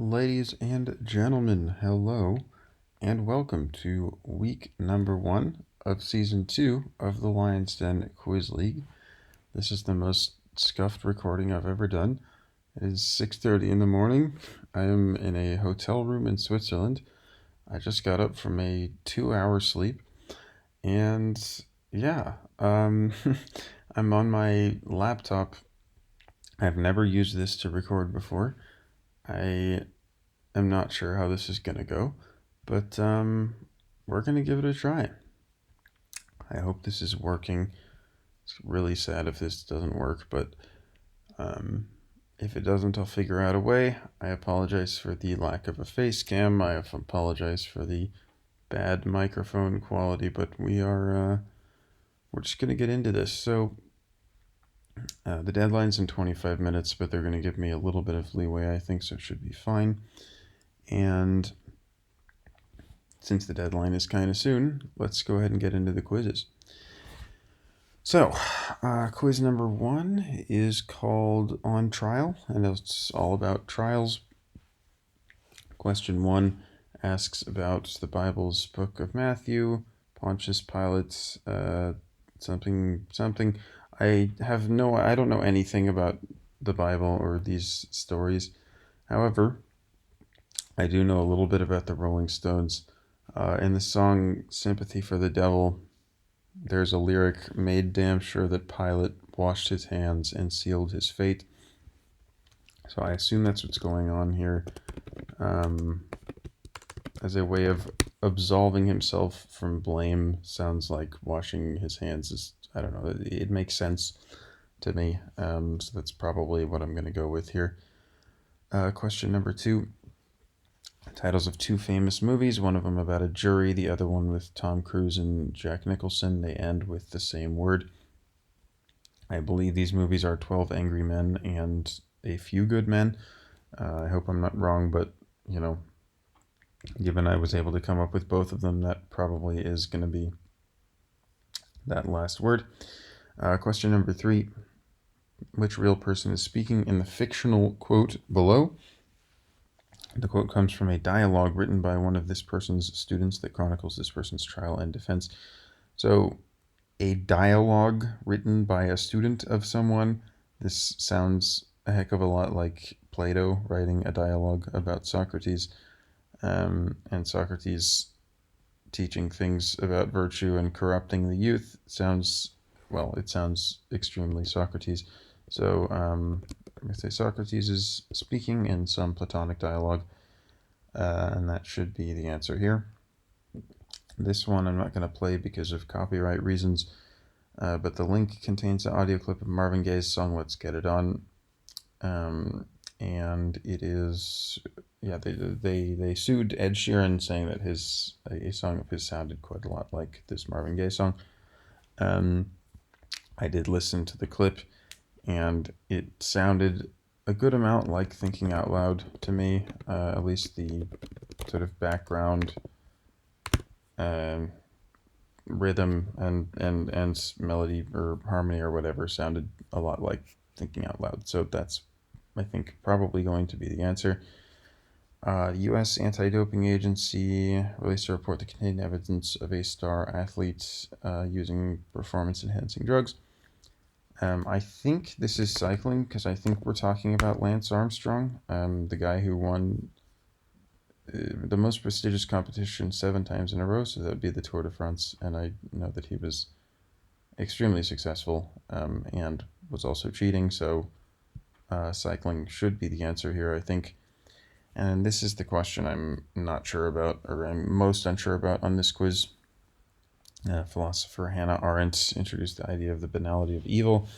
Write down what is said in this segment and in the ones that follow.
Ladies and gentlemen, hello, and welcome to week number 1 of season 2 of the Lyons Quiz League. This is the most scuffed recording I've ever done. It is 6:30 in the morning. I am in a hotel room in Switzerland. I just got up from a 2-hour sleep, and I'm on my laptop. I've never used this to record before. I'm not sure how this is going to go, but we're going to give it a try. I hope this is working. It's really sad if this doesn't work, but if it doesn't, I'll figure out a way. I apologize for the lack of a face cam. I apologize for the bad microphone quality, but we're just going to get into this. So the deadline's in 25 minutes, but they're going to give me a little bit of leeway, I think, so it should be fine. And since the deadline is kind of soon, let's go ahead and get into the quizzes. So, quiz number 1 is called On Trial, and it's all about trials. Question 1 asks about the Bible's book of Matthew, Pontius Pilate, something. I don't know anything about the Bible or these stories. However, I do know a little bit about the Rolling Stones. In the song Sympathy for the Devil, there's a lyric, made damn sure that Pilate washed his hands and sealed his fate. So I assume that's what's going on here, as a way of absolving himself from blame. Sounds like washing his hands is, I don't know, it makes sense to me. So that's probably what I'm going to go with here. Question number 2. Titles of 2 famous movies, one of them about a jury, the other one with Tom Cruise and Jack Nicholson. They end with the same word. I believe these movies are 12 Angry Men and A Few Good Men. I hope I'm not wrong, but, given I was able to come up with both of them, that probably is going to be that last word. Question number 3. Which real person is speaking in the fictional quote below? The quote comes from a dialogue written by one of this person's students that chronicles this person's trial and defense. So, a dialogue written by a student of someone. This sounds a heck of a lot like Plato writing a dialogue about Socrates, and Socrates teaching things about virtue and corrupting the youth. It sounds extremely Socrates. So, I'm going to say Socrates is speaking in some Platonic dialogue, and that should be the answer here. This one I'm not going to play because of copyright reasons, but the link contains an audio clip of Marvin Gaye's song Let's Get It On, and it is, they sued Ed Sheeran, saying that a song of his sounded quite a lot like this Marvin Gaye song. I did listen to the clip, and it sounded a good amount like Thinking Out Loud to me. At least the sort of background rhythm and melody or harmony or whatever sounded a lot like Thinking Out Loud. So that's, I think, probably going to be the answer. U.S. Anti-Doping Agency released a report that contained evidence of a star athlete using performance-enhancing drugs. I think this is cycling, because I think we're talking about Lance Armstrong, the guy who won the most prestigious competition 7 times in a row, so that would be the Tour de France, and I know that he was extremely successful, and was also cheating, so cycling should be the answer here, I think. And this is the question I'm not sure about, or I'm most unsure about on this quiz. Philosopher Hannah Arendt introduced the idea of the banality of evil,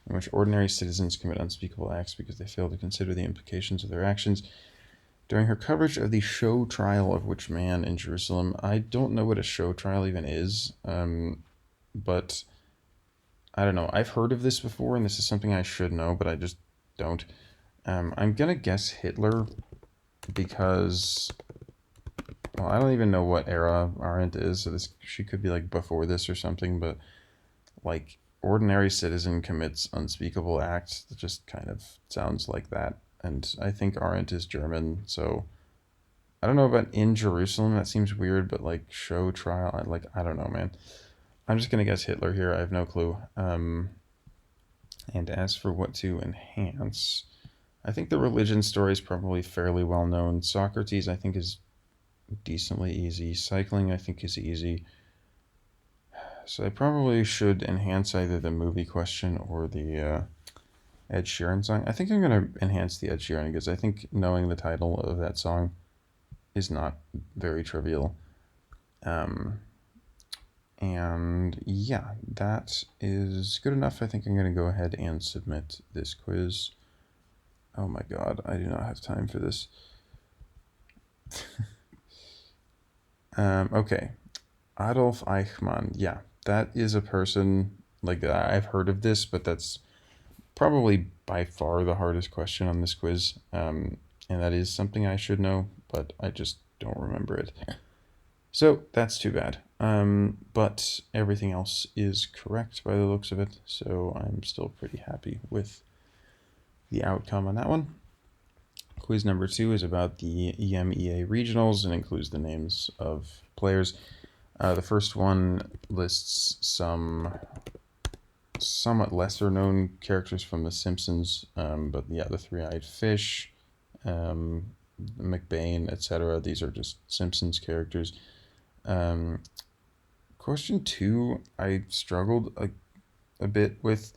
in which ordinary citizens commit unspeakable acts because they fail to consider the implications of their actions. During her coverage of the show trial of which man in Jerusalem, I don't know what a show trial even is, but I don't know. I've heard of this before, and this is something I should know, but I just don't. I'm gonna guess Hitler, because, well, I don't even know what era Arendt is, so she could be like before this or something, but like ordinary citizen commits unspeakable acts, that just kind of sounds like that. and I think Arendt is German. So I don't know about in Jerusalem. That seems weird, but like show trial, I don't know, man. I'm just gonna guess Hitler here. I have no clue. And as for what to enhance, I think the religion story is probably fairly well known. Socrates, I think, is decently easy. Cycling, I think, is easy. So I probably should enhance either the movie question or the Ed Sheeran song. I think I'm going to enhance the Ed Sheeran because I think knowing the title of that song is not very trivial. Um, and yeah, that is good enough. I think I'm going to go ahead and submit this quiz. Oh my god, I do not have time for this. Okay. Adolf Eichmann. Yeah, that is a person, like, I've heard of this, but that's probably by far the hardest question on this quiz. And that is something I should know, but I just don't remember it. So that's too bad. But everything else is correct by the looks of it, so I'm still pretty happy with the outcome on that one. Quiz number 2 is about the EMEA regionals and includes the names of players. The first one lists some somewhat lesser known characters from The Simpsons, but yeah, the Three-Eyed Fish, um, McBain, etc. These are just Simpsons characters. Um, question 2, I struggled a bit with.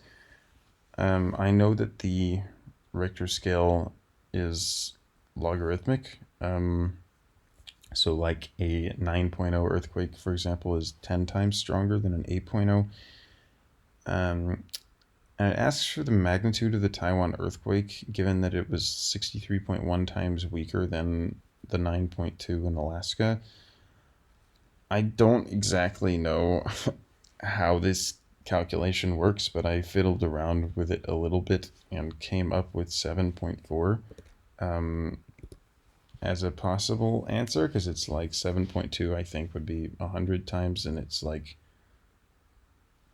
I know that the Richter scale is logarithmic. So like a 9.0 earthquake, for example, is 10 times stronger than an 8.0. And it asks for the magnitude of the Taiwan earthquake, given that it was 63.1 times weaker than the 9.2 in Alaska. I don't exactly know how this calculation works, but I fiddled around with it a little bit and came up with 7.4 as a possible answer, because it's like 7.2, I think, would be 100 times, and it's like,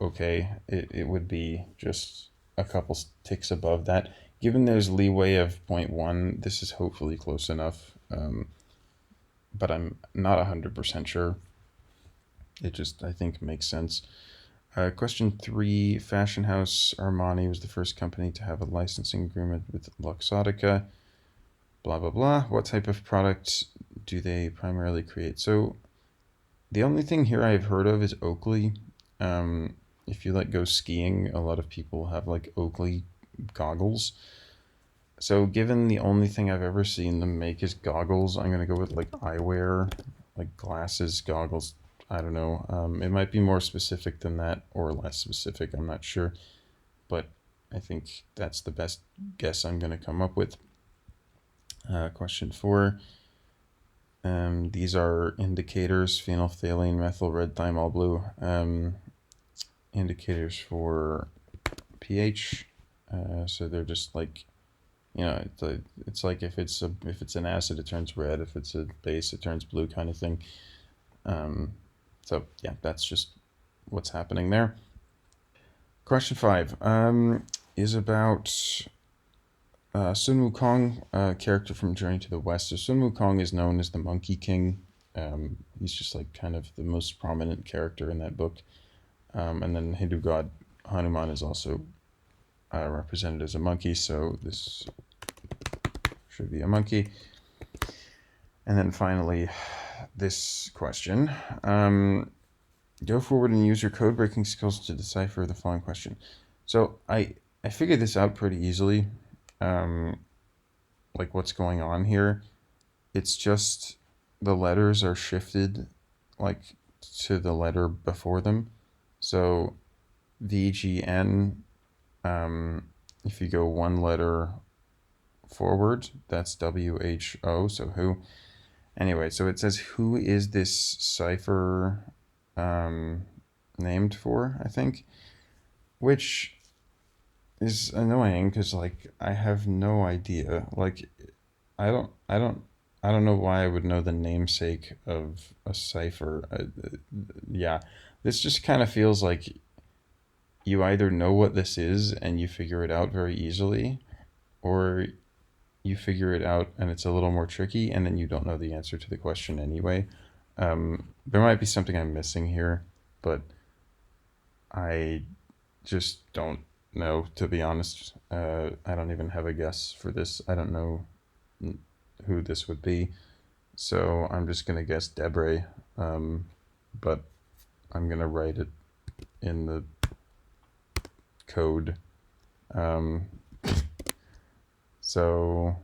okay, it would be just a couple ticks above that. Given there's leeway of 0.1, this is hopefully close enough, but I'm not 100% sure. It just, I think, makes sense. Question 3, Fashion House Armani was the first company to have a licensing agreement with Luxottica. Blah, blah, blah. What type of product do they primarily create? So the only thing here I've heard of is Oakley. If you go skiing, a lot of people have like Oakley goggles. So given the only thing I've ever seen them make is goggles, I'm going to go with like eyewear, like glasses, goggles. I don't know. It might be more specific than that or less specific. I'm not sure. But I think that's the best guess I'm going to come up with. Question 4. These are indicators: phenolphthalein, methyl red thymol blue. Indicators for pH. So they're just like, it's like if it's an acid, it turns red. If it's a base, it turns blue, kind of thing. So yeah, that's just what's happening there. Question 5 is about Sun Wukong, a character from Journey to the West. So Sun Wukong is known as the Monkey King. He's just like kind of the most prominent character in that book. And then Hindu god Hanuman is also represented as a monkey, so this should be a monkey. And then finally, this question. Go forward and use your code breaking skills to decipher the following question. So I figured this out pretty easily. Like what's going on here. It's just the letters are shifted like to the letter before them. So VGN, if you go one letter forward, that's WHO, so who. Anyway, so it says, who is this cipher named for, I think, which is annoying because like I have no idea. Like I don't know why I would know the namesake of a cipher. Yeah, this just kind of feels like you either know what this is and you figure it out very easily, or you figure it out and it's a little more tricky, and then you don't know the answer to the question anyway. There might be something I'm missing here, but I just don't know, to be honest. I don't even have a guess for this. I don't know who this would be, so I'm just gonna guess Debre. But I'm gonna write it in the code. Um, so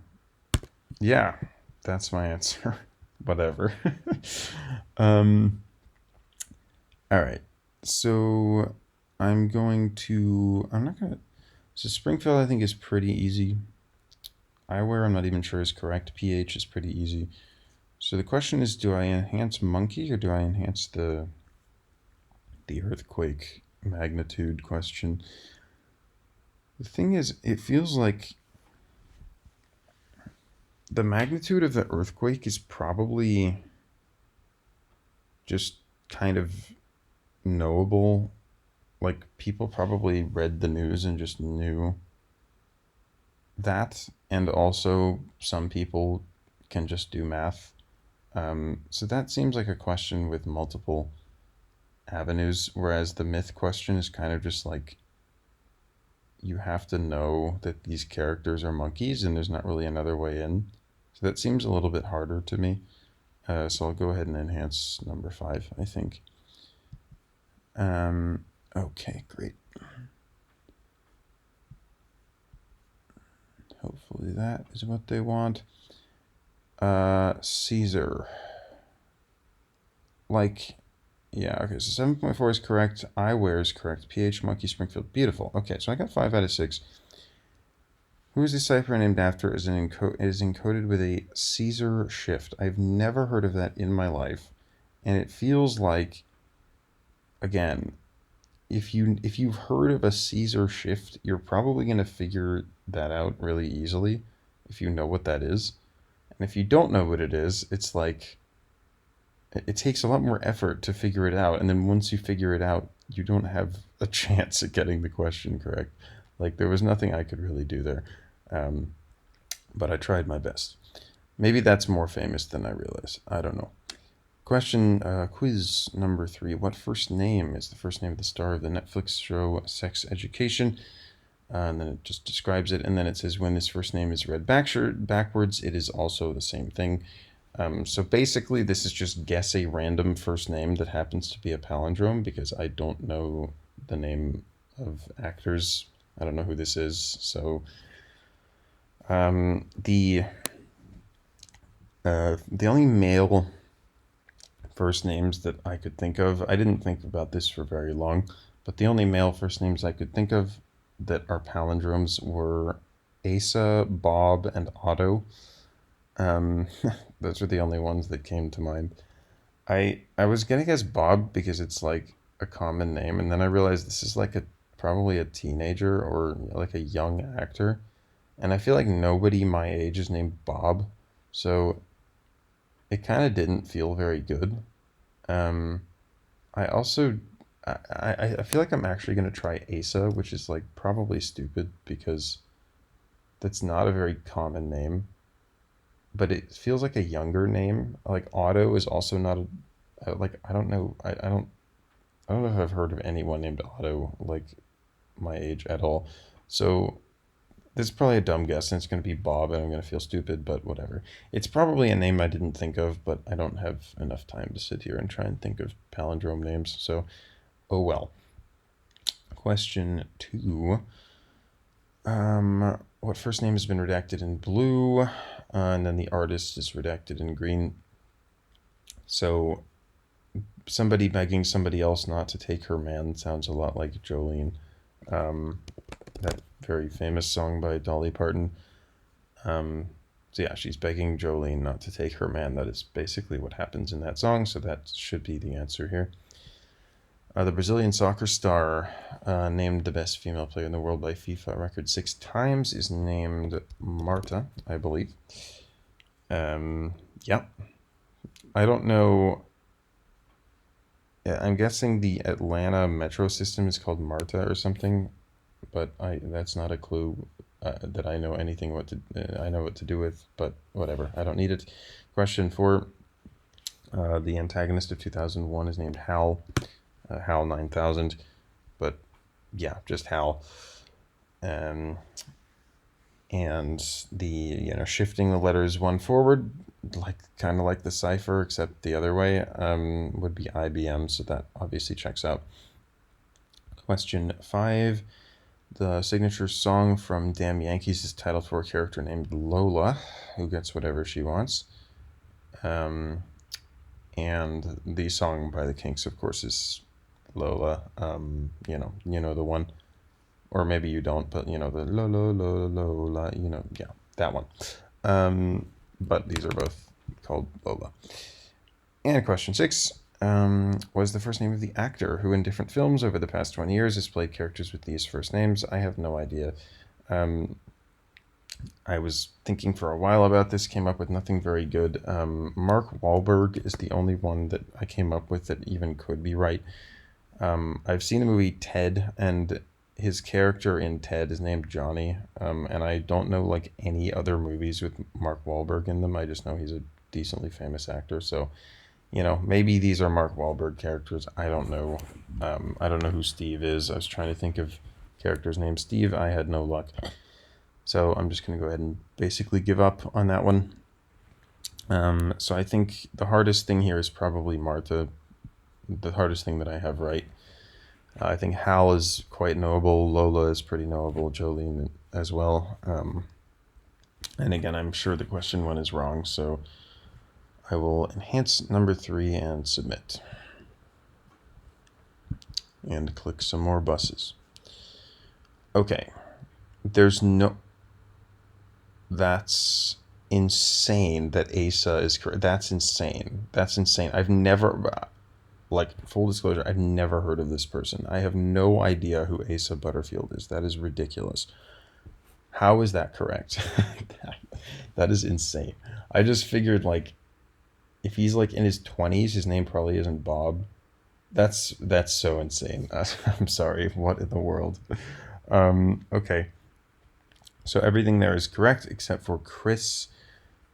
yeah, that's my answer. Whatever. um, all right. So I'm going to. I'm not gonna. So Springfield, I think, is pretty easy. Eyewear, I'm not even sure is correct. PH is pretty easy. So the question is, do I enhance monkey or do I enhance the earthquake magnitude question? The thing is, it feels like the magnitude of the earthquake is probably just kind of knowable. Like, people probably read the news and just knew that. And also, some people can just do math. So that seems like a question with multiple avenues, whereas the myth question is kind of just like, you have to know that these characters are monkeys and there's not really another way in. So that seems a little bit harder to me. So I'll go ahead and enhance number 5, I think. Okay, great. Hopefully that is what they want. Caesar. Like, yeah, okay, so 7.4 is correct. Eyewear is correct. PH, Monkey, Springfield. Beautiful. Okay, so I got 5 out of 6. Who is the cipher named after is encoded with a Caesar shift? I've never heard of that in my life. And it feels like, again, if you've heard of a Caesar shift, you're probably going to figure that out really easily if you know what that is. And if you don't know what it is, it's like, it takes a lot more effort to figure it out. And then once you figure it out, you don't have a chance at getting the question correct. Like, there was nothing I could really do there. But I tried my best. Maybe that's more famous than I realize. I don't know. Quiz number 3. What first name is the first name of the star of the Netflix show Sex Education? And then it just describes it. And then it says when this first name is read backwards, it is also the same thing. So basically, this is just guess a random first name that happens to be a palindrome, because I don't know the name of actors. I don't know who this is. So the only male first names that I could think of, I didn't think about this for very long, but the only male first names I could think of that are palindromes were Asa, Bob, and Otto. Those are the only ones that came to mind. I was gonna guess Bob because it's like a common name, and then I realized this is like probably a teenager or like a young actor, and I feel like nobody my age is named Bob, so it kind of didn't feel very good. Um, I also I feel like I'm actually gonna try Asa, which is like probably stupid because that's not a very common name, but it feels like a younger name. Like Otto is also not like, I don't know. I don't know if I've heard of anyone named Otto like my age at all. So this is probably a dumb guess, and it's going to be Bob, and I'm going to feel stupid, but whatever. It's probably a name I didn't think of, but I don't have enough time to sit here and try and think of palindrome names. So, oh well. Question 2. What first name has been redacted in blue, and then the artist is redacted in green. So somebody begging somebody else not to take her man sounds a lot like Jolene, that very famous song by Dolly Parton. So yeah, she's begging Jolene not to take her man. That is basically what happens in that song, so that should be the answer here. The Brazilian soccer star, named the best female player in the world by FIFA record 6 times, is named Marta, I believe. Yeah. I don't know. I'm guessing the Atlanta metro system is called Marta or something, but that's not a clue. that I know anything I know what to do with, but whatever. I don't need it. Question 4. The antagonist of 2001 is named Hal, Hal 9000, but yeah, just Hal. Um, and the shifting the letters one forward, like kind of like the cipher, except the other way, would be IBM. So that obviously checks out. Question 5. The signature song from Damn Yankees is titled for a character named Lola, who gets whatever she wants. And the song by the Kinks, of course, is Lola. You know the one, or maybe you don't, but you know the Lola Lola Lola. Yeah, that one. But these are both called Lola. And question 6. Was the first name of the actor who in different films over the past 20 years has played characters with these first names? I have no idea. I was thinking for a while about this, came up with nothing very good. Mark Wahlberg is the only one that I came up with that even could be right. I've seen the movie Ted, and his character in Ted is named Johnny, and I don't know like any other movies with Mark Wahlberg in them. I just know he's a decently famous actor, so maybe these are Mark Wahlberg characters. I don't know. I don't know who Steve is. I was trying to think of characters named Steve. I had no luck. So I'm just going to go ahead and basically give up on that one. So I think the hardest thing here is probably Martha. The hardest thing that I have right. I think Hal is quite knowable. Lola is pretty knowable. Jolene as well. And again, I'm sure the question 1 is wrong. So I will enhance number 3 and submit. And click some more buses. Okay. There's no... That's insane that Asa is correct. That's insane. That's insane. I've never... Like, full disclosure, I've never heard of this person. I have no idea who Asa Butterfield is. That is ridiculous. How is that correct? That is insane. I just figured, like, if he's, like, in his 20s, his name probably isn't Bob. That's so insane. I'm sorry. What in the world? Okay. So everything there is correct except for Chris.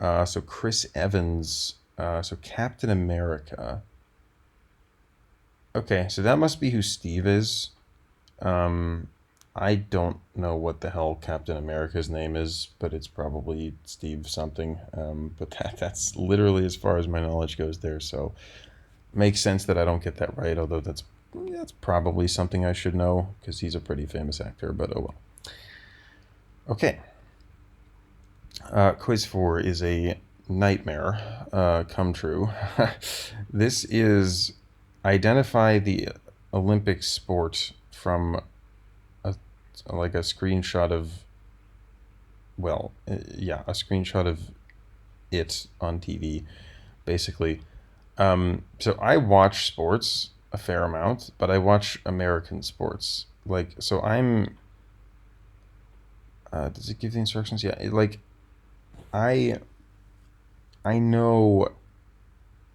So Chris Evans. So Captain America. Okay, so that must be who Steve is. I don't know what the hell Captain America's name is, but it's probably Steve something. But that's literally as far as my knowledge goes there. So makes sense that I don't get that right, although that's probably something I should know because he's a pretty famous actor, but oh well. Okay. Quiz 4 is a nightmare come true. This is identify the Olympic sport from a screenshot of, a screenshot of it on TV, basically. So I watch sports a fair amount, but I watch American sports. So I'm... does it give the instructions? Yeah, I know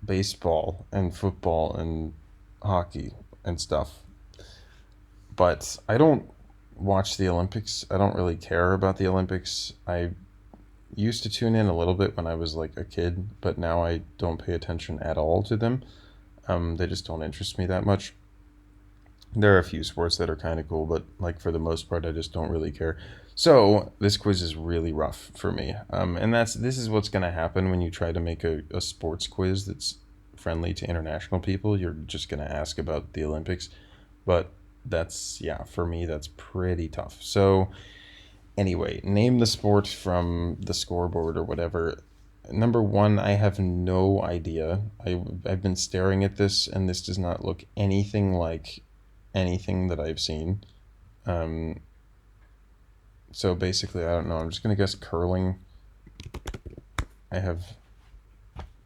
baseball and football and hockey and stuff, but I don't watch the Olympics. I don't really care about the Olympics. I used to tune in a little bit when I was like a kid, but now I don't pay attention at all to them. They just don't interest me that much. There are a few sports that are kind of cool, but like for the most part, I just don't really care. So this quiz is really rough for me. And this is what's going to happen when you try to make a sports quiz that's friendly to international people. You're just going to ask about the Olympics. But for me, that's pretty tough. So anyway, name the sport from the scoreboard or whatever. Number 1, I have no idea. I've been staring at this, and this does not look anything like anything that I've seen. So basically, I don't know. I'm just going to guess curling. I have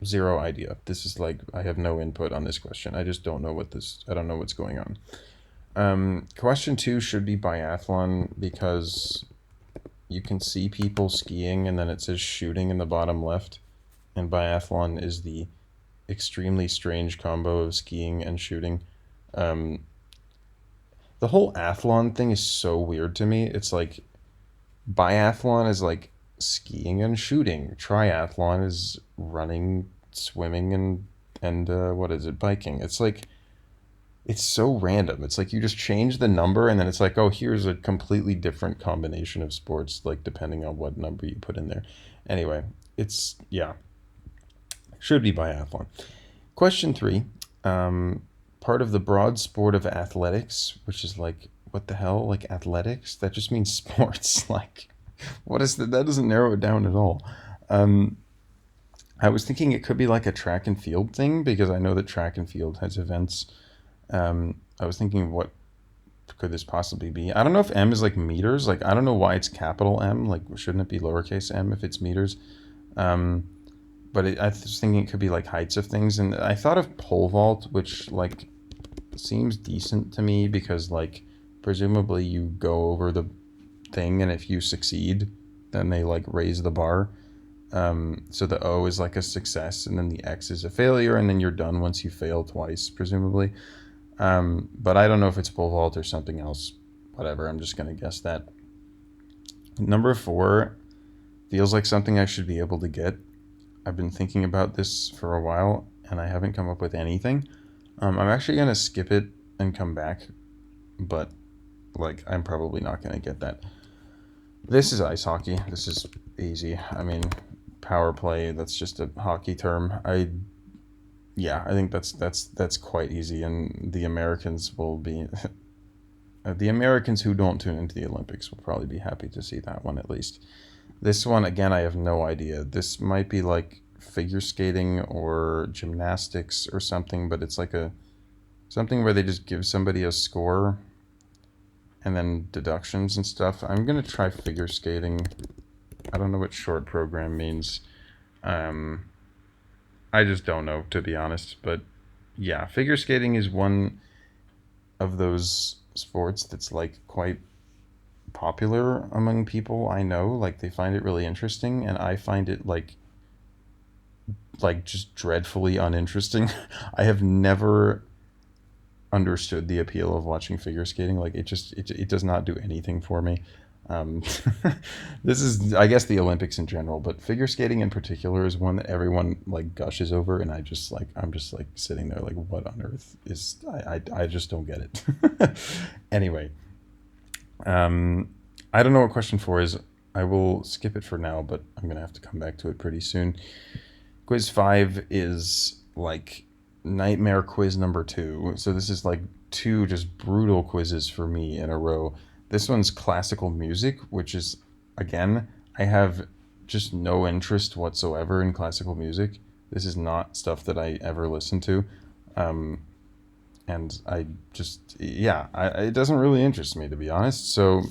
zero idea. This is I have no input on this question. I just don't know I don't know what's going on. Question 2 should be biathlon because you can see people skiing and then it says shooting in the bottom left. And biathlon is the extremely strange combo of skiing and shooting. The whole athlon thing is so weird to me. It's like Biathlon is like skiing and shooting. Triathlon is running, swimming, and what is it? Biking. It's like it's so random. It's like you just change the number and then it's like, oh, here's a completely different combination of sports, like depending on what number you put in there. Anyway, it's yeah, should be biathlon. Question three. Part of the broad sport of athletics, which is like what the hell, like athletics? That just means sports. Like, what is that? That doesn't narrow it down at all. Um, I was thinking it could be like a track and field thing because I know that track and field has events. I was thinking, what could this possibly be? I don't know if M is like meters. Like, I don't know why it's capital M. Like, shouldn't it be lowercase m if it's meters? Um, but I was thinking it could be like heights of things. And I thought of pole vault, which like seems decent to me because like presumably you go over the thing and if you succeed, then they like raise the bar. So the O is like a success, and then the X is a failure, and then you're done once you fail twice, presumably. But I don't know if it's pole vault or something else. Whatever, I'm just going to guess that. Number four feels like something I should be able to get. I've been thinking about this for a while, and I haven't come up with anything. I'm actually going to skip it and come back, but like I'm probably not going to get that. This is ice hockey. This is easy. I mean, power play, that's just a hockey term. I think that's quite easy, and the Americans will be the Americans who don't tune into the Olympics will probably be happy to see that one at least. This one again, I have no idea. This might be like figure skating or gymnastics or something, but it's like a something where they just give somebody a score and then deductions and stuff. I'm gonna try figure skating. I don't know what short program means. Um, I just don't know, to be honest. But yeah, figure skating is one of those sports that's like quite popular among people I know. Like they find it really interesting, and I find it like just dreadfully uninteresting. I have never understood the appeal of watching figure skating. Like it does not do anything for me. Um, this is, I guess, the Olympics in general, but figure skating in particular is one that everyone like gushes over, and I'm just like sitting there like, what on earth is I just don't get it. Anyway, I don't know what question four is. I will skip it for now, but I'm gonna have to come back to it pretty soon. Quiz five is like nightmare quiz number two. So this is like two just brutal quizzes for me in a row. This one's classical music, which is, again, I have just no interest whatsoever in classical music. This is not stuff that I ever listen to. Um, and I just, yeah, it doesn't really interest me, to be honest. So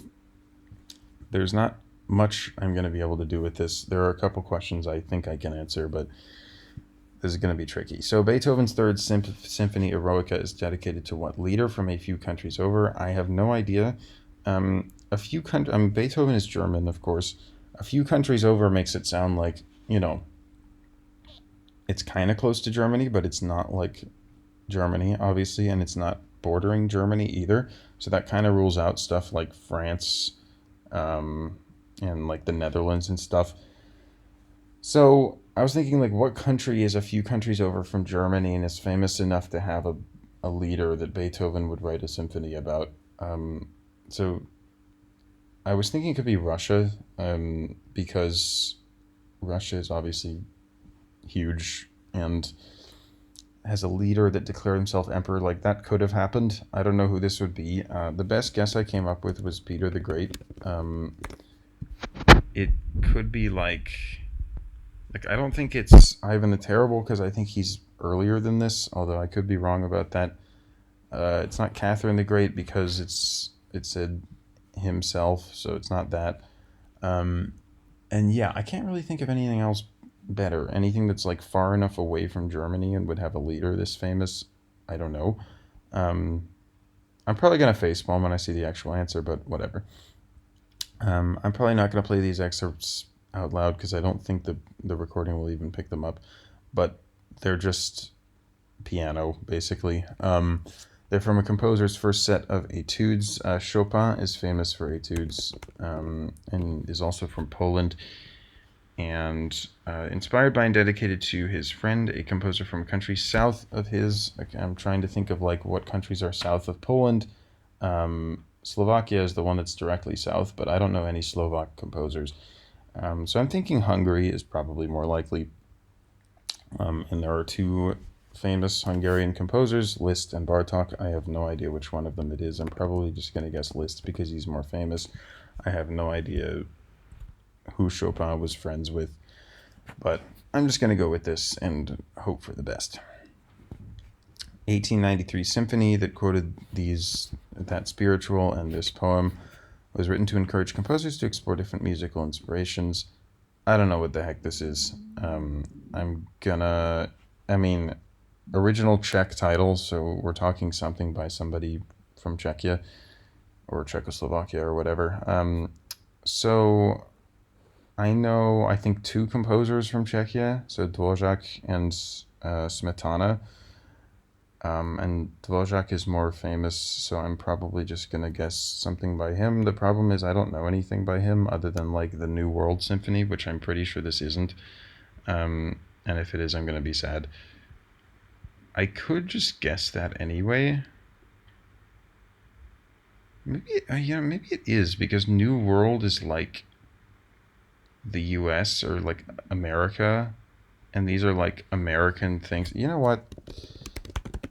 there's not much I'm going to be able to do with this. There are a couple questions I think I can answer, but this is going to be tricky. So Beethoven's Third Symphony Eroica is dedicated to what leader from a few countries over? I have no idea. A few countries. Beethoven is German, of course. A few countries over makes it sound like, it's kind of close to Germany, but it's not like Germany, obviously, and it's not bordering Germany either. So that kind of rules out stuff like France, um, and like the Netherlands and stuff. So I was thinking, like, what country is a few countries over from Germany and is famous enough to have a leader that Beethoven would write a symphony about? So I was thinking it could be Russia, because Russia is obviously huge and has a leader that declared himself emperor. Like, that could have happened. I don't know who this would be. The best guess I came up with was Peter the Great. It could be like I don't think it's Ivan the Terrible because I think he's earlier than this. Although I could be wrong about that. It's not Catherine the Great because it said himself, so it's not that. Um, and yeah, I can't really think of anything else better. Anything that's like far enough away from Germany and would have a leader this famous. I don't know. Um, I'm probably gonna facepalm when I see the actual answer, but whatever. I'm probably not gonna play these excerpts out loud because I don't think the recording will even pick them up. But they're just piano basically. They're from a composer's first set of etudes. Chopin is famous for etudes, and is also from Poland, and inspired by and dedicated to his friend, a composer from a country south of his. I'm trying to think of like what countries are south of Poland. Slovakia is the one that's directly south, but I don't know any Slovak composers. So I'm thinking Hungary is probably more likely. And there are two famous Hungarian composers, Liszt and Bartók. I have no idea which one of them it is. I'm probably just going to guess Liszt because he's more famous. I have no idea who Chopin was friends with, but I'm just going to go with this and hope for the best. 1893 symphony that quoted that spiritual, and this poem was written to encourage composers to explore different musical inspirations. I don't know what the heck this is. Original Czech title, so we're talking something by somebody from Czechia or Czechoslovakia or whatever. So I think two composers from Czechia, so Dvořák and Smetana. And Dvořák is more famous, so I'm probably just going to guess something by him. The problem is I don't know anything by him other than like the New World Symphony, which I'm pretty sure this isn't. And if it is, I'm going to be sad. I could just guess that anyway. Maybe it is, because New World is like the US or like America, and these are like American things. You know what?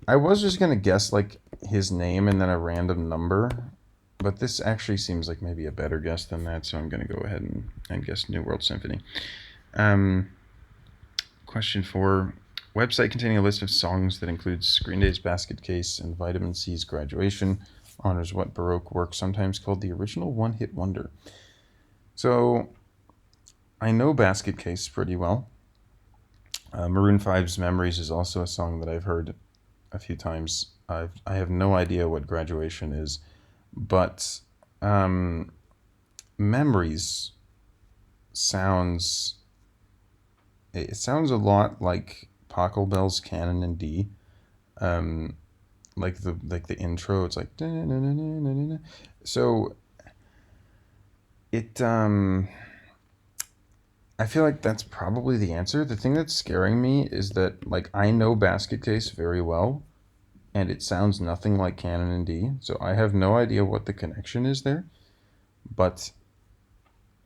I was just going to guess like his name and then a random number, but this actually seems like maybe a better guess than that, so I'm going to go ahead and guess New World Symphony. Question 4. Website containing a list of songs that includes Green Day's Basket Case and Vitamin C's Graduation honors what Baroque work sometimes called the original one-hit wonder? So I know Basket Case pretty well. Maroon 5's Memories is also a song that I've heard a few times. I have no idea what Graduation is, but Memories sounds a lot like Pachelbel's Canon in D. Like the intro, it's like so it I feel like that's probably the answer. The thing that's scaring me is that like I know Basket Case very well, and it sounds nothing like Canon in D, so I have no idea what the connection is there. But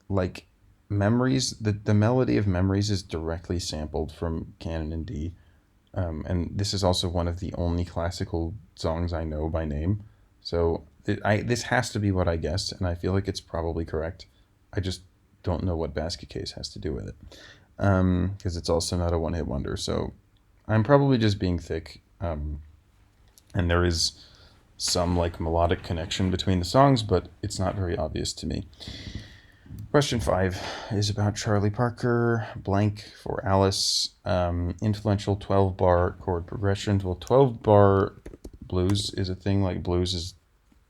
like Memories, the melody of Memories is directly sampled from Canon in D. And this is also one of the only classical songs I know by name. So this has to be what I guessed, and I feel like it's probably correct. I just don't know what Basket Case has to do with it, because it's also not a one-hit wonder. So I'm probably just being thick, and there is some like melodic connection between the songs, but it's not very obvious to me. Question 5 is about Charlie Parker, blank for Alice. Influential 12-bar chord progression. Well, 12-bar blues is a thing. Like blues is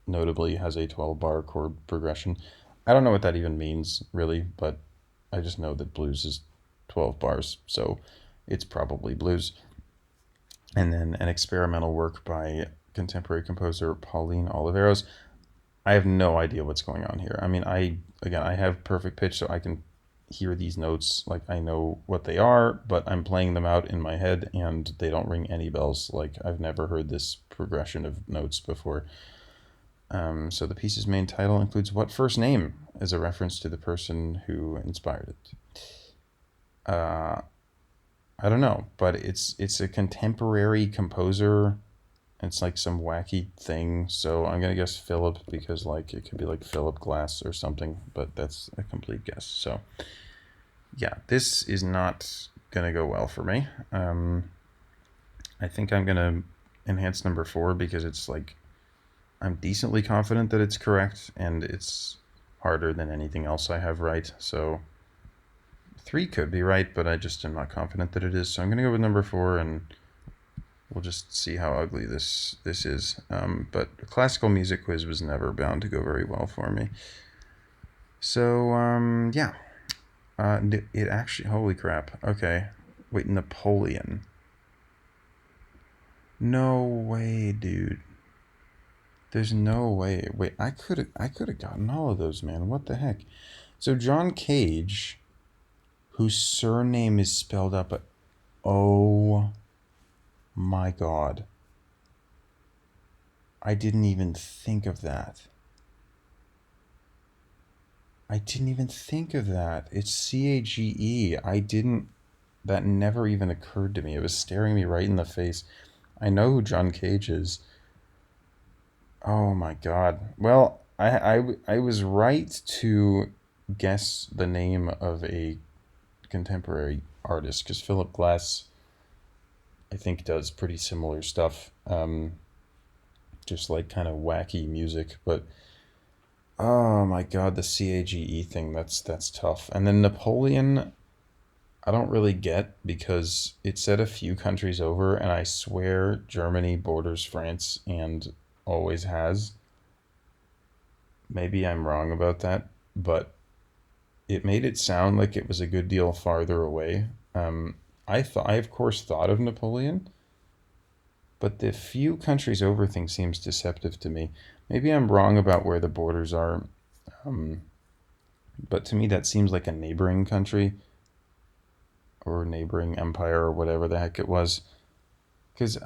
notably has a 12-bar chord progression. I don't know what that even means, really, but I just know that blues is 12 bars, so it's probably blues. And then an experimental work by contemporary composer Pauline Oliveros. I have no idea what's going on here. I mean, I have perfect pitch, so I can hear these notes, like I know what they are, but I'm playing them out in my head, and they don't ring any bells. Like I've never heard this progression of notes before. So the piece's main title includes what first name as a reference to the person who inspired it. I don't know, but it's a contemporary composer. It's like some wacky thing, so I'm gonna guess Philip, because like it could be like Philip Glass or something, but that's a complete guess. So yeah, this is not gonna go well for me. I think I'm gonna enhance number 4 because it's like I'm decently confident that it's correct, and it's harder than anything else I have right. So 3 could be right, but I just am not confident that it is. So I'm gonna go with number 4, and we'll just see how ugly this is. But a classical music quiz was never bound to go very well for me. So, yeah. It actually, holy crap. Okay. Wait, Napoleon. No way, dude. There's no way. Wait, I could have gotten all of those, man. What the heck? So John Cage, whose surname is spelled up. Oh my God. I didn't even think of that. I didn't even think of that. It's Cage. I didn't. That never even occurred to me. It was staring me right in the face. I know who John Cage is. Oh my God. Well, I was right to guess the name of a contemporary artist because Philip Glass, I think, does pretty similar stuff. Just like kind of wacky music. But oh my God, the CAGE thing, that's tough. And then Napoleon, I don't really get because it said a few countries over, and I swear Germany borders France and always has. Maybe I'm wrong about that, but it made it sound like it was a good deal farther away. I of course thought of Napoleon, but the few countries over thing seems deceptive to me. Maybe I'm wrong about where the borders are, um, but to me that seems like a neighboring country or neighboring empire or whatever the heck it was. Because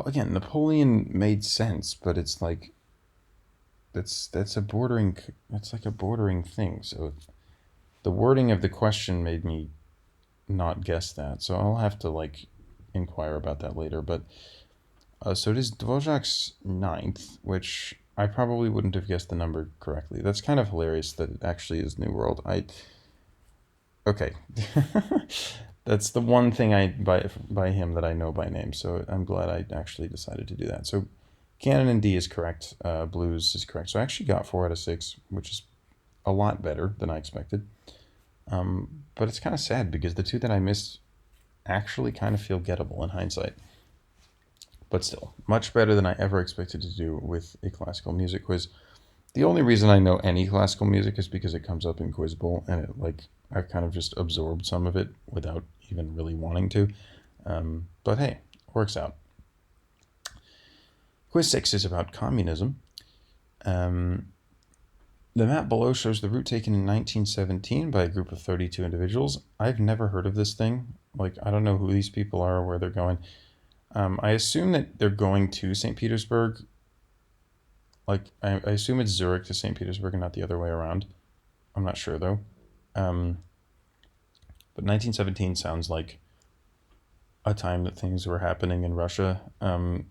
again, Napoleon made sense, but it's like that's a bordering. That's like a bordering thing. So the wording of the question made me not guess that. So I'll have to like inquire about that later. But so it is Dvorak's ninth, which I probably wouldn't have guessed the number correctly. That's kind of hilarious that it actually is New World. Okay. That's the one thing I by him that I know by name. So I'm glad I actually decided to do that. So Canon and D is correct. Blues is correct. So I actually got 4 out of 6, which is a lot better than I expected. But it's kind of sad because the two that I missed actually kind of feel gettable in hindsight. But still, much better than I ever expected to do with a classical music quiz. The only reason I know any classical music is because it comes up in Quiz Bowl, and I've kind of just absorbed some of it without even really wanting to. But hey, works out. Quiz 6 is about communism. The map below shows the route taken in 1917 by a group of 32 individuals. I've never heard of this thing. I don't know who these people are or where they're going. I assume that they're going to St. Petersburg. I assume it's Zurich to St. Petersburg and not the other way around. I'm not sure, though. But 1917 sounds like a time that things were happening in Russia. So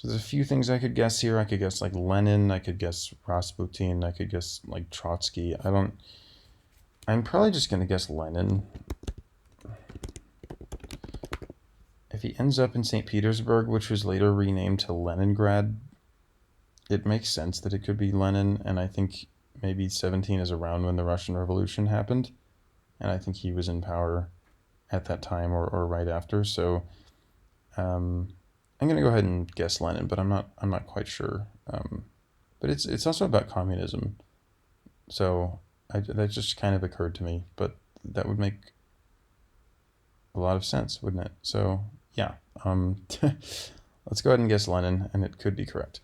there's a few things I could guess here. I could guess like Lenin. I could guess Rasputin. I could guess like Trotsky. I'm probably just going to guess Lenin. If he ends up in St. Petersburg, which was later renamed to Leningrad, it makes sense that it could be Lenin, and I think maybe 17 is around when the Russian Revolution happened, and I think he was in power at that time or right after. So I'm gonna go ahead and guess Lenin, but I'm not quite sure. But it's also about communism, so that just kind of occurred to me. But that would make a lot of sense, wouldn't it? So yeah, let's go ahead and guess Lenin, and it could be correct.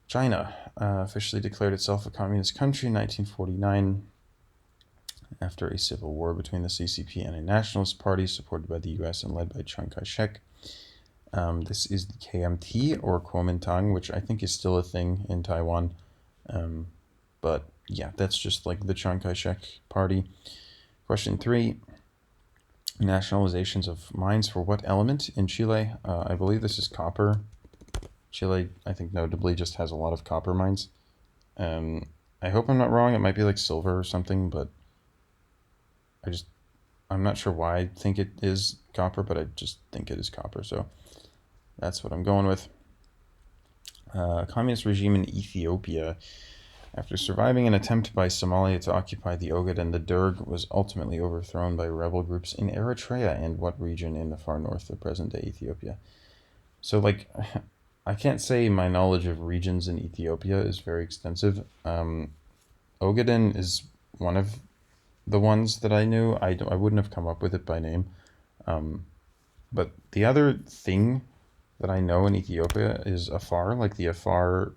China officially declared itself a communist country in 1949 after a civil war between the CCP and a nationalist party supported by the US and led by Chiang Kai-shek. This is the KMT, or Kuomintang, which I think is still a thing in Taiwan. But yeah, that's just like the Chiang Kai-shek party. Question 3. Nationalizations of mines for what element in Chile? I believe this is copper. Chile, I think notably, just has a lot of copper mines. I hope I'm not wrong. It might be like silver or something, but I'm not sure why I think it is copper, but I just think it is copper. So that's what I'm going with. Communist regime in Ethiopia. After surviving an attempt by Somalia to occupy the Ogaden, the Derg was ultimately overthrown by rebel groups in Eritrea and what region in the far north of present-day Ethiopia? So, I can't say my knowledge of regions in Ethiopia is very extensive. Ogaden is one of the ones that I knew. I wouldn't have come up with it by name. But the other thing that I know in Ethiopia is Afar, like the Afar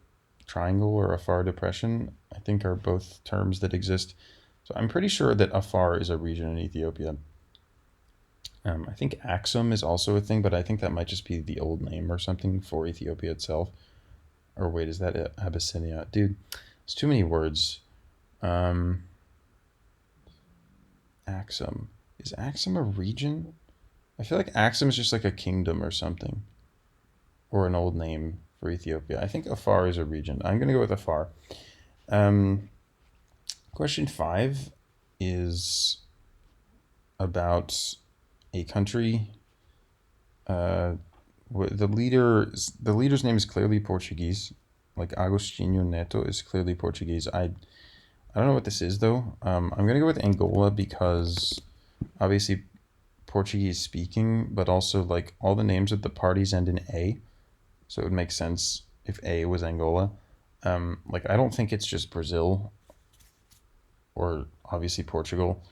Triangle or Afar Depression, I think, are both terms that exist. So I'm pretty sure that Afar is a region in Ethiopia. I think Axum is also a thing, but I think that might just be the old name or something for Ethiopia itself. Or wait, is that Abyssinia? Dude, it's too many words. Um, Axum. Is Axum a region? I feel like Axum is just like a kingdom or something. Or an old name for Ethiopia. I think Afar is a region. I'm going to go with Afar. Um, Question 5 is about a country. The leader's name is clearly Portuguese. Like Agostinho Neto is clearly Portuguese. I don't know what this is though. I'm gonna go with Angola because obviously Portuguese speaking, but also like all the names of the parties end in A, so it would make sense if A was Angola. Like I don't think it's just Brazil or obviously Portugal.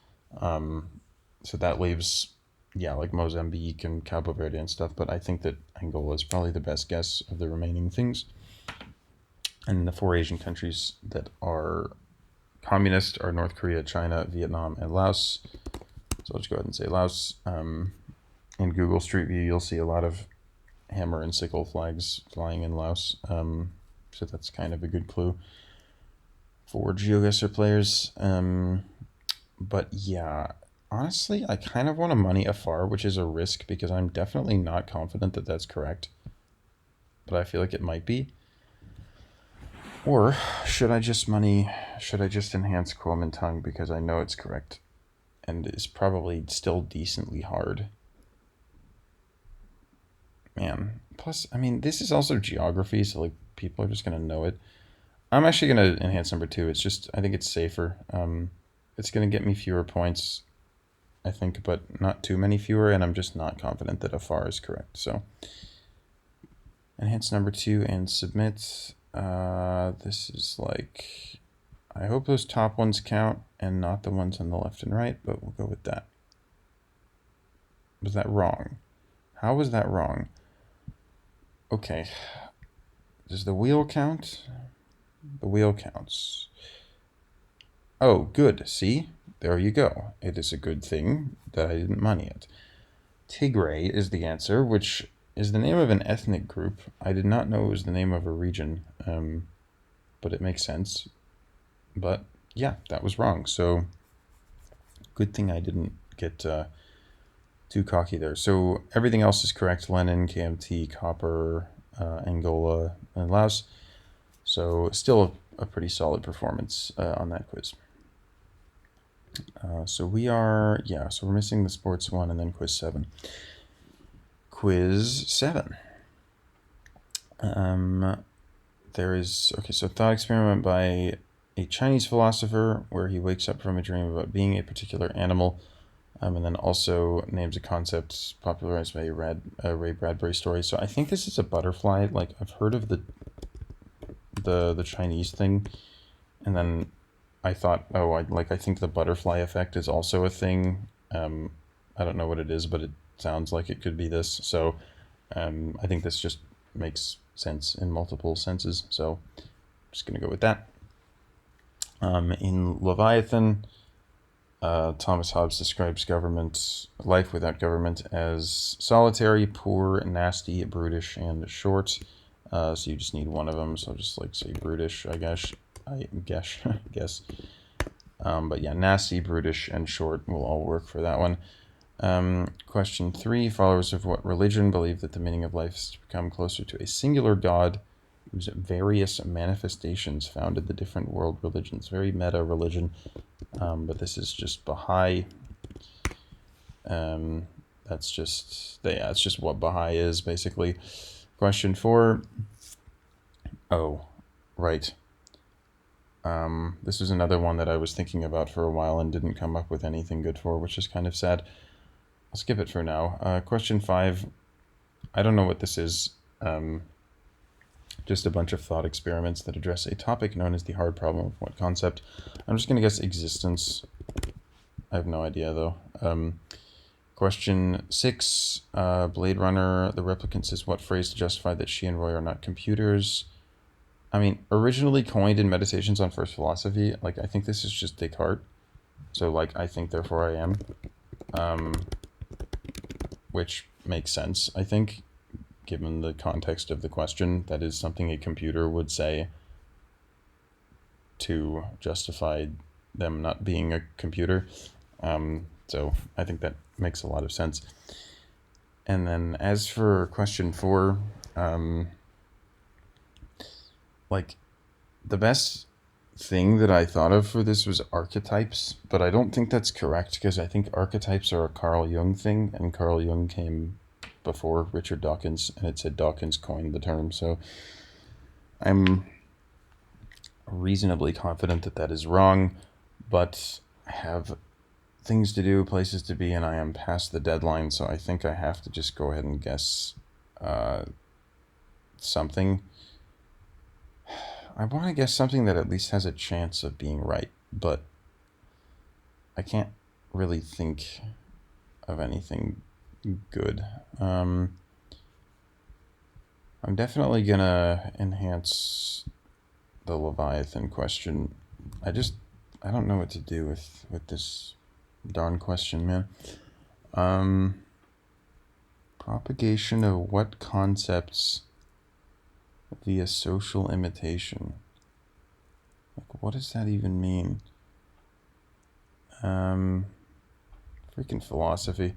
So that leaves, yeah, like Mozambique and Cabo Verde and stuff. But I think that Angola is probably the best guess of the remaining things. And the 4 Asian countries that are communist are North Korea, China, Vietnam, and Laos. So I'll just go ahead and say Laos. In Google Street View, you'll see a lot of hammer and sickle flags flying in Laos. So that's kind of a good clue for GeoGuessr players. But yeah, honestly, I kind of want to money Afar, which is a risk because I'm definitely not confident that that's correct. But I feel like it might be. Or should I just enhance Kuomintang because I know it's correct and it's probably still decently hard. Man, plus, I mean, this is also geography, so like people are just going to know it. I'm actually going to enhance number 2. It's just, I think it's safer. It's going to get me fewer points, I think, but not too many fewer, and I'm just not confident that Afar is correct. So enhance number 2 and submit. This is like, I hope those top ones count and not the ones on the left and right, but we'll go with that. Was that wrong? How was that wrong? Okay. Does the wheel count? The wheel counts. Oh, good. See? There you go. It is a good thing that I didn't money it. Tigray is the answer, which is the name of an ethnic group. I did not know it was the name of a region, but it makes sense. But yeah, that was wrong. So good thing I didn't get too cocky there. So everything else is correct. Lenin, KMT, Copper, Angola, and Laos. So still a pretty solid performance on that quiz. So we're missing the sports one and then quiz 7. Quiz 7. So thought experiment by a Chinese philosopher where he wakes up from a dream about being a particular animal, and then also names a concept popularized by Ray Bradbury story. So I think this is a butterfly. Like I've heard of the Chinese thing, and then I thought, I think the butterfly effect is also a thing. I don't know what it is, but it sounds like it could be this. So I think this just makes sense in multiple senses. So I'm just going to go with that. In Leviathan, Thomas Hobbes describes life without government as solitary, poor, nasty, brutish, and short. So you just need one of them. So just like say brutish, I guess. But yeah, nasty, brutish, and short will all work for that one. Question 3, followers of what religion believe that the meaning of life is to become closer to a singular God whose various manifestations founded the different world religions. Very meta religion, but this is just Baha'i. It's just what Baha'i is, basically. Question 4. Oh, right. This is another one that I was thinking about for a while and didn't come up with anything good for, which is kind of sad. I'll skip it for now. Question 5. I don't know what this is. Just a bunch of thought experiments that address a topic known as the hard problem of what concept. I'm just going to guess existence. I have no idea, though. Question 6. Blade Runner, the replicant says what phrase to justify that she and Roy are not computers? I mean, originally coined in Meditations on First Philosophy, like, I think this is just Descartes. So, like, I think, therefore I am. Which makes sense, I think, given the context of the question. That is something a computer would say to justify them not being a computer. So I think that makes a lot of sense. And then as for question 4, like, the best thing that I thought of for this was archetypes, but I don't think that's correct, because I think archetypes are a Carl Jung thing, and Carl Jung came before Richard Dawkins, and it said Dawkins coined the term, so I'm reasonably confident that that is wrong, but I have things to do, places to be, and I am past the deadline, so I think I have to just go ahead and guess something. I want to guess something that at least has a chance of being right, but I can't really think of anything good. I'm definitely gonna enhance the Leviathan question. I don't know what to do with this darn question, man. Propagation of what concepts via social imitation? Like, what does that even mean? Freaking philosophy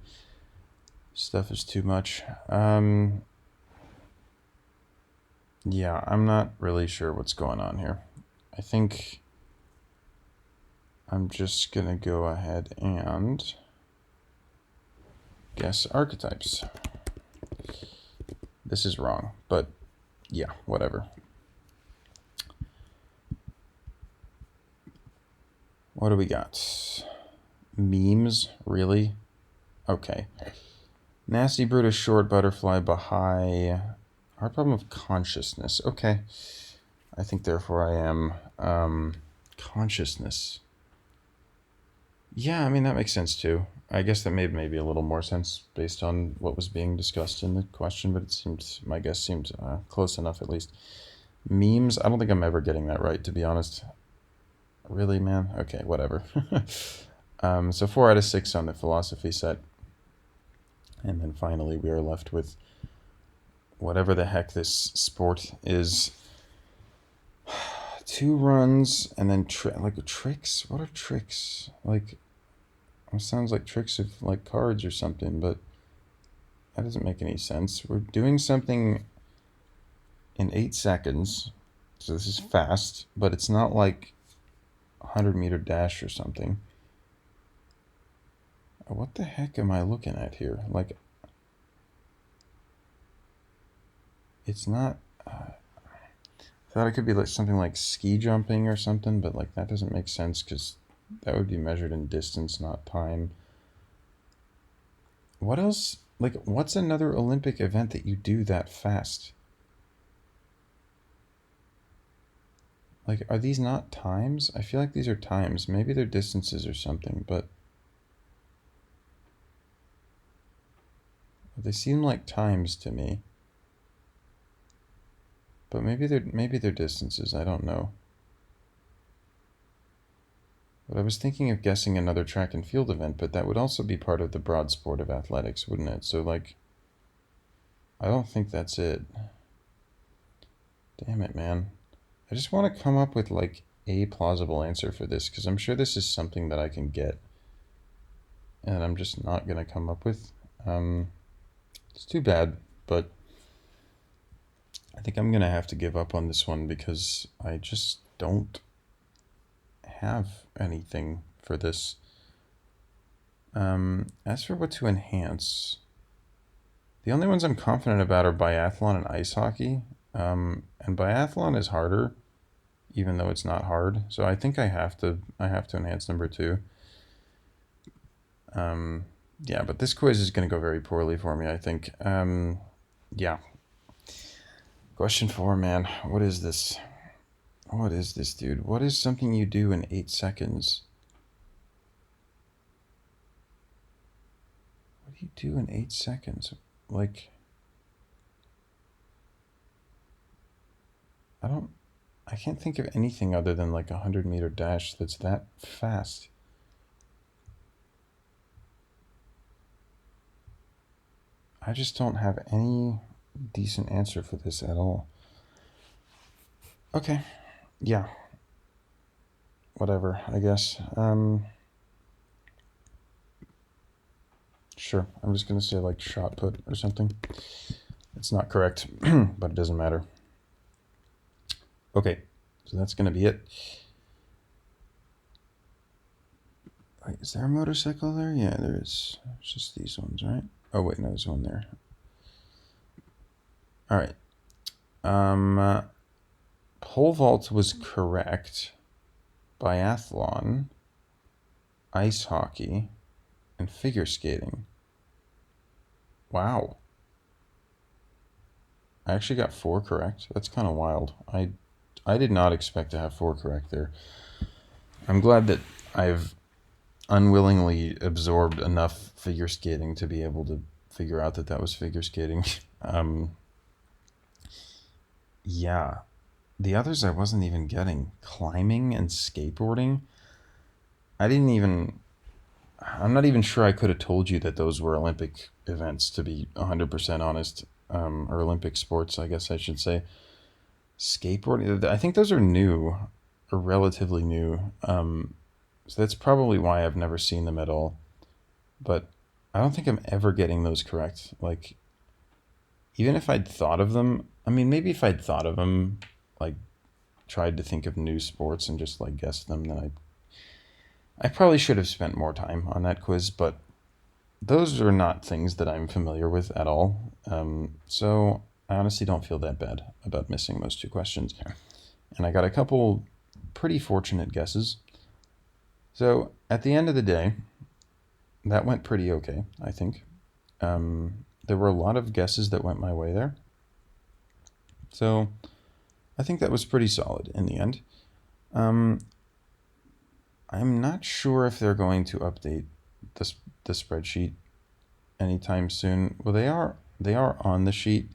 stuff is too much. Yeah, I'm not really sure what's going on here. I think I'm just gonna go ahead and guess archetypes. This is wrong, but yeah, whatever. What do we got? Memes? Really? Okay. Nasty Brutish Short Butterfly Baha'i. Hard problem of consciousness. Okay. I think therefore I am. Consciousness. Yeah, I mean, that makes sense too. I guess that made maybe a little more sense based on what was being discussed in the question, but my guess seemed close enough at least. Memes? I don't think I'm ever getting that right, to be honest. Really, man? Okay, whatever. So 4 out of 6 on the philosophy set. And then finally we are left with whatever the heck this sport is. 2 runs, and then tricks? What are tricks? Like, it sounds like tricks of like cards or something, but that doesn't make any sense. We're doing something in 8 seconds, so this is fast, but it's not like 100-meter dash or something. What the heck am I looking at here? Like, it's not... I thought it could be like something like ski jumping or something, but like that doesn't make sense because that would be measured in distance, not time. What else? Like, what's another Olympic event that you do that fast? Like, are these not times? I feel like these are times. Maybe they're distances or something, but they seem like times to me. But maybe they're distances. I don't know. But I was thinking of guessing another track and field event, but that would also be part of the broad sport of athletics, wouldn't it? So, like, I don't think that's it. Damn it, man. I just want to come up with, like, a plausible answer for this, because I'm sure this is something that I can get. And I'm just not going to come up with. It's too bad, but I think I'm going to have to give up on this one because I just don't have anything for this. As for what to enhance, the only ones I'm confident about are biathlon and ice hockey. And biathlon is harder, even though it's not hard. So I think I have to enhance number 2. Yeah, but this quiz is going to go very poorly for me, I think. Yeah. Question 4, man. What is this? What is this, dude? What is something you do in 8 seconds? What do you do in 8 seconds? Like, I don't... I can't think of anything other than like a 100-meter dash that's that fast. I just don't have any decent answer for this at all. Okay, yeah, whatever, I guess. Sure, I'm just gonna say like shot put or something. It's not correct, but it doesn't matter. Okay, so that's gonna be it. Wait, is there a motorcycle there? Yeah, there is. It's just these ones, right? Oh wait, no, there's one there. All right. Pole vault was correct. Biathlon, ice hockey, and figure skating. Wow. I actually got 4 correct. That's kind of wild. I did not expect to have 4 correct there. I'm glad that I've unwillingly absorbed enough figure skating to be able to figure out that that was figure skating. Yeah. The others I wasn't even getting. Climbing and skateboarding. I'm not even sure I could have told you that those were Olympic events, to be 100% honest. Or Olympic sports, I guess I should say. Skateboarding, I think those are new, or relatively new. So that's probably why I've never seen them at all. But I don't think I'm ever getting those correct. Like, even if I'd thought of them, I mean, maybe if I'd thought of them, like, tried to think of new sports and just, like, guessed them, then I probably should have spent more time on that quiz, but those are not things that I'm familiar with at all. So I honestly don't feel that bad about missing those 2 questions. And I got a couple pretty fortunate guesses. So at the end of the day, that went pretty okay, I think. There were a lot of guesses that went my way there. So I think that was pretty solid in the end. I'm not sure if they're going to update the spreadsheet anytime soon. Well, they are on the sheet.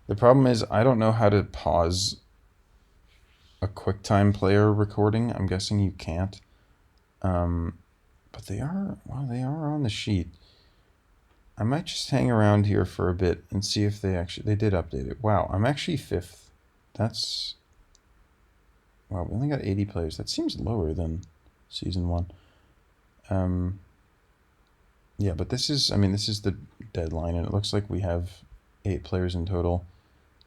The problem is I don't know how to pause a QuickTime Player recording. I'm guessing you can't. But they are on the sheet. I might just hang around here for a bit and see if they did update it. Wow, I'm actually 5th. Wow, we only got 80 players. That seems lower than season 1. Yeah, but this is the deadline, and it looks like we have 8 players in total,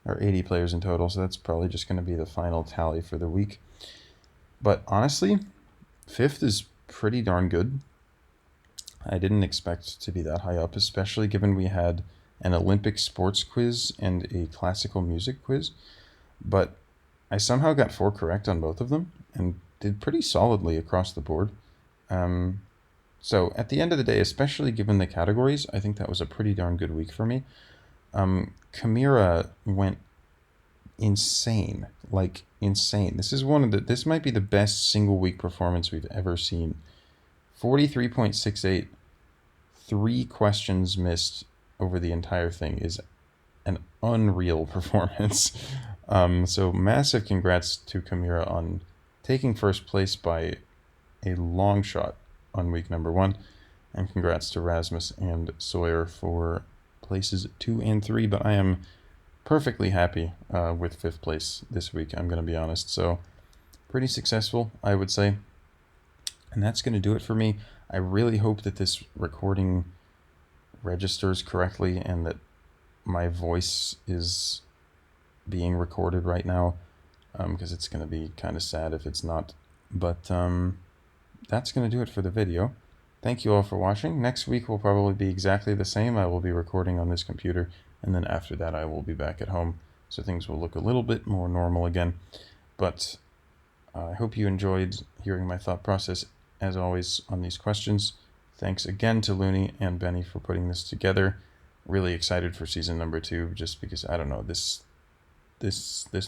or 80 players in total, so that's probably just going to be the final tally for the week. But honestly, 5th is pretty darn good. I didn't expect to be that high up, especially given we had an Olympic sports quiz and a classical music quiz. But I somehow got 4 correct on both of them and did pretty solidly across the board. So at the end of the day, especially given the categories, I think that was a pretty darn good week for me. Chimera went insane, like insane. This might be the best single week performance we've ever seen. 43.68, 3 questions missed over the entire thing is an unreal performance. So massive congrats to Chimera on taking first place by a long shot on week number 1, and congrats to Rasmus and Sawyer for places 2 and 3. But I am perfectly happy with 5th place this week, I'm going to be honest. So pretty successful, I would say. And that's going to do it for me. I really hope that this recording registers correctly and that my voice is being recorded right now, because it's going to be kind of sad if it's not. But that's going to do it for the video. Thank you all for watching. Next week will probably be exactly the same. I will be recording on this computer, and then after that I will be back at home, so things will look a little bit more normal again. But I hope you enjoyed hearing my thought process, as always, on these questions. Thanks again to Looney and Benny for putting this together. Really excited for season number 2, just because, I don't know, this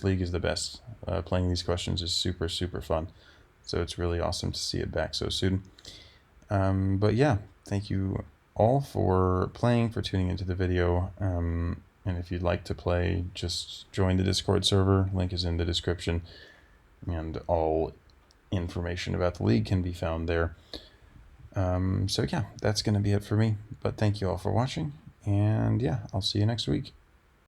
league is the best. Playing these questions is super, super fun. So it's really awesome to see it back so soon. But yeah, thank you all for playing, for tuning into the video. And if you'd like to play, just join the Discord server. Link is in the description. and all information about the league can be found there. So yeah, that's going to be it for me. But thank you all for watching, and yeah, I'll see you next week.